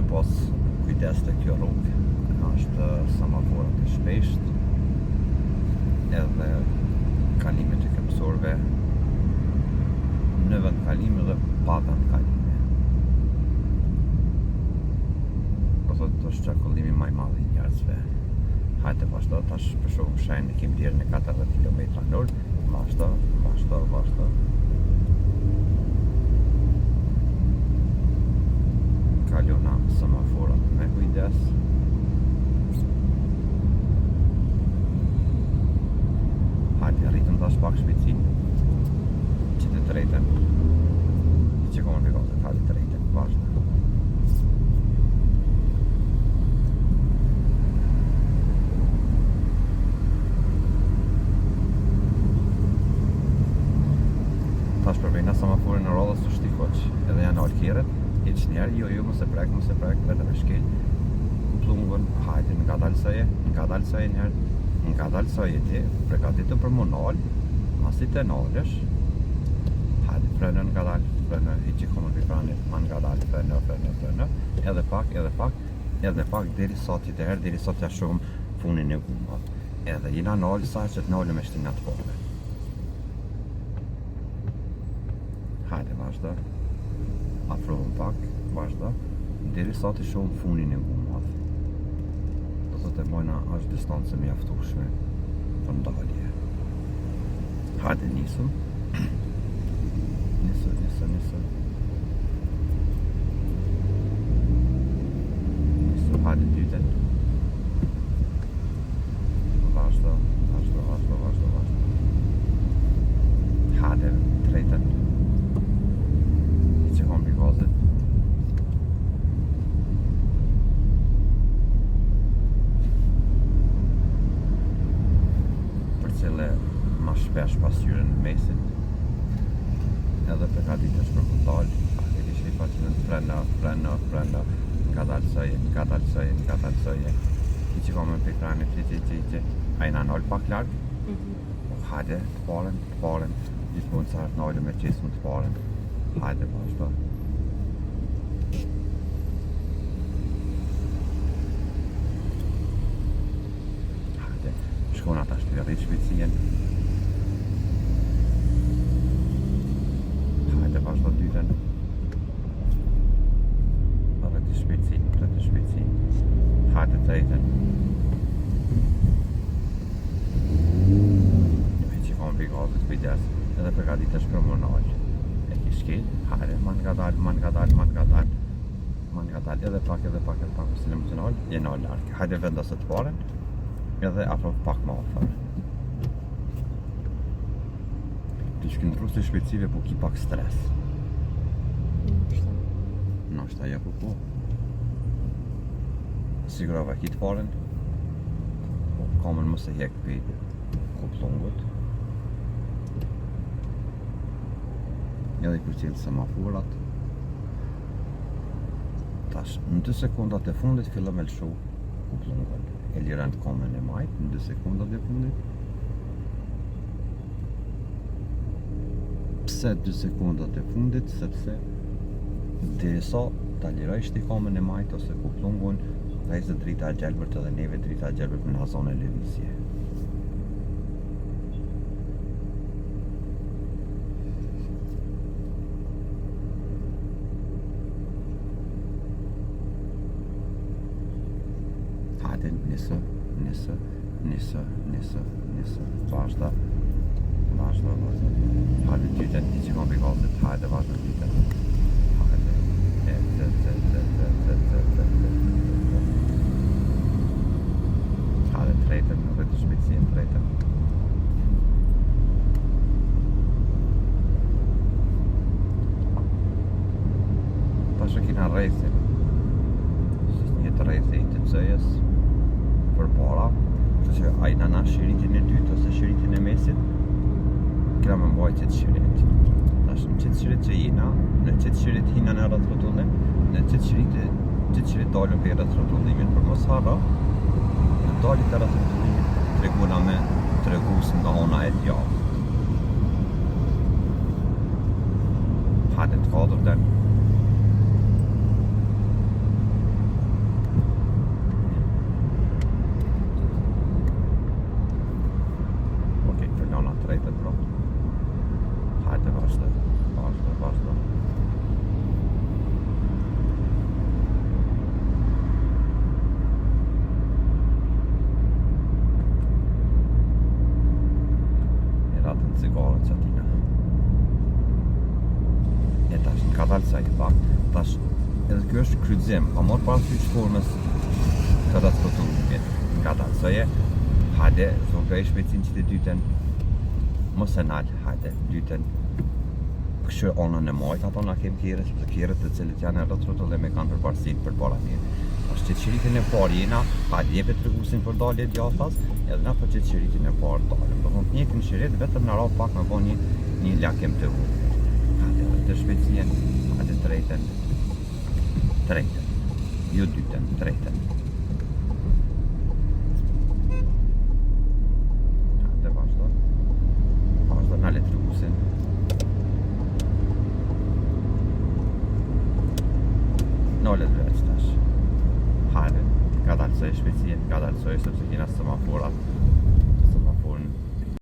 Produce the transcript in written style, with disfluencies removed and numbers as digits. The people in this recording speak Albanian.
me pas kujdes të kjo rrugë. Është semaforat e shpesht, edhe kalimet e këmbësorëve në vend kalimi dhe pa vend kalimi. Do thotë është qarkullimi më i madh i njerëzve. Hajde vazhdo, tash për shkak shenjë kemi deri në 40 km/h. Vazhdo. Kalona semaforat me kujdes. Hajde, rritëm tash pak shpejtësinë. Që të drejtën. Që komë në gazet, hajde të drejtën, vazhdo. Tash përbejna semaforin në rodhës të shtikoq, edhe janë alë kjerët, e që njerë, jo, mëse prek, vete me shkel, plungun, hajde, nga dalësoje njerë, nga dalësoje ti, pregatitë për më nalë, masi të nalësh, hajde, frene nga dalë, frene, i që komë pipranit, ma nga dalë, frene, edhe pak, deri sot i të herë, deri sot ja shumë funin e guma, edhe jina nalë, sa që të nalë me shtinat pove. Hajde, vazhdo. Afrohëm pak, vazhdo. Deri sa të shohëm funin e gumat. Do të të mojna është distancë mjaftueshme për ndalje. Hajde, nisëm. Nisë. Hajde, dytën. Vazhdo. Hajde, tretën. Që kom për gazet. Për cile ma shpesh pasqyren në mesit, edhe përgatitesh për këndalë, e kishë i faqinën freno, nga dalësoje, i që kom e për ekrani, që, a i në nalë pak largë, hajde, të paren, gjithë mund sa të nalë me qesë më të paren. Hajde, vazhdo. Hajde, shkona tash të rrit shpejtësien. Hajde, vazhdo dytën. Rrit shpejtësin. Hajde, tretën. E që kom për gazet kujdes, edhe përgatitesh për më nalë. Shkel, hajde, man nga dalë, edhe pak, përse në më të nalë, e nalë larkë. Hajde vendose të paren, edhe afro pak ma afer. Të shkëndru të shpejtësive, po ki pak stres. Nashta, ja po. Sigurova ki të paren, po kamën mëse hek për kuplongut. Edhe i përcjellë semaforat. Tash, në 2 sekundat e fundit fillon me lëshu kuplungun. E liran komen e majt në 2 sekundat e fundit. Pse 2 sekundat e fundit? Sepse derisa ta lirojsh ti komen e majt ose kuplungun, vajzë drita e gjelbërt edhe neve drita e gjelbërt në zonë e lëvizje. Nisë. Vazhdo. Hajde dytën, ti që kom për gazet, hajde vazhdo dytën. Hajde. Hajde tretën, edhe të shpejtësin tretën. Tash e kina rejthin. Një të rejthin të cëjes për para, që a i nana shiritin e dytë ose shiritin e mesit, kena me mbaj qëtë shirit. Tash në qëtë shirit që jina, në qëtë shirit hina në rrët rrotullim, në qëtë shirit dalën për rrët rrotullimin, për mos harra, në dalit e rrët rrotullimit treguna me tregus nga ona e djavë. Hajde të 4-ën. Hajde, vazhdo. Ratën cigare që atina. E tash në ka dalë sa i pak, tash edhe kjo është kryqëzim, pa morë parasysh formës të transportimit nga dalë sa e, hajde, zonë shpejtësinë që të dyten, mos e nalë, hajde, dyten, këshë onën e majtë, ato na kem kjerët, sepse kjerët të cilët janë edhe trotë dhe me kanë përparësinë për para mirë. Tash që qëritin e parë jena, hajde jepet rregullsin për dalje djathtas, edhe na për që qëritin e parë dalëm. Do thonë të njëjtin qërit, vetëm na ra pak me bon një lakem të vogël. Hajde, të shpejtësien, hajde drejten, jo dyten, drejten. Hajde, vazhdo na le rregullsin. Nole drejt tash. Hajde, ka dalë së e shpejtësien, ka dalë së e sepse kena semaforat.